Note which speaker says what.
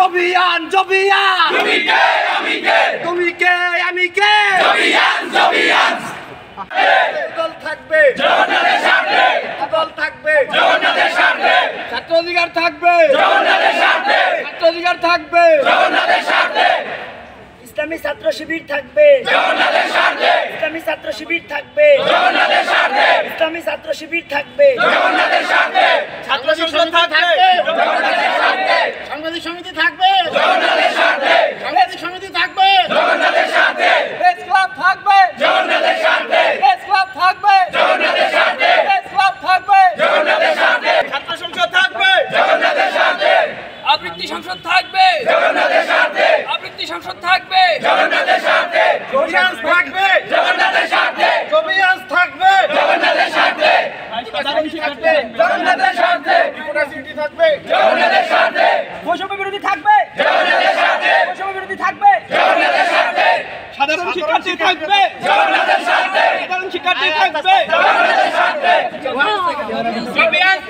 Speaker 1: জবিয়ান জবিয়ান
Speaker 2: তুমি কে আমি কে
Speaker 1: তুমি কে আমি কে
Speaker 2: জবিয়ান জবিয়ান
Speaker 1: দল থাকবে
Speaker 2: জগন্নাথের স্বার্থে
Speaker 1: দল থাকবে
Speaker 2: জগন্নাথের স্বার্থে
Speaker 1: ছাত্র অধিকার থাকবে
Speaker 2: জগন্নাথের স্বার্থে
Speaker 1: ছাত্র অধিকার থাকবে
Speaker 2: জগন্নাথের স্বার্থে
Speaker 1: ইসলামী ছাত্র শিবির থাকবে
Speaker 2: জগন্নাথের স্বার্থে
Speaker 1: ইসলামী ছাত্র শিবির থাকবে
Speaker 2: জগন্নাথের স্বার্থে
Speaker 1: ইসলামী ছাত্র শিবির থাকবে
Speaker 2: জগন্নাথের স্বার্থে
Speaker 1: ছাত্র সংসদ থাকবে
Speaker 2: জগন্নাথের স্বার্থে
Speaker 1: সাংবাদিক সমিতি থাকবে
Speaker 2: জগন্নাথের স্বার্থে
Speaker 1: সাংবাদিক সমিতি থাকবে
Speaker 2: জগন্নাথের স্বার্থে
Speaker 1: প্রেস ক্লাব থাকবে
Speaker 2: জগন্নাথের স্বার্থে
Speaker 1: প্রেস ক্লাব থাকবে
Speaker 2: জগন্নাথের স্বার্থে
Speaker 1: প্রেস ক্লাব থাকবে
Speaker 2: জগন্নাথের স্বার্থে
Speaker 1: ছাত্র সংসদ থাকবে
Speaker 2: জগন্নাথের স্বার্থে
Speaker 1: আবৃত্তি সংসদ থাকবে
Speaker 2: জগন্নাথের স্বার্থে
Speaker 1: আবৃত্তি সংসদ থাকবে
Speaker 2: জগন্নাথের স্বার্থে
Speaker 1: জবিয়ান্স থাকবে
Speaker 2: জগন্নাথের স্বার্থে
Speaker 1: জবিয়ান্স থাকবে
Speaker 2: জগন্নাথের স্বার্থে
Speaker 1: সাধারণ শিক্ষার্থী
Speaker 2: জগন্নাথের স্বার্থে
Speaker 1: ইউনিভার্সিটি থাকবে
Speaker 2: জগন্নাথের স্বার্থে
Speaker 1: বৈষম্য বিরোধী থাকবে
Speaker 2: জগন্নাথের স্বার্থে
Speaker 1: বৈষম্য বিরোধী থাকবে
Speaker 2: জগন্নাথের স্বার্থে
Speaker 1: সাধারণ শিক্ষার্থী থাকবে
Speaker 2: জগন্নাথের স্বার্থে
Speaker 1: সাধারণ শিক্ষার্থী থাকবে
Speaker 2: জগন্নাথের স্বার্থে
Speaker 1: জবিয়ান্স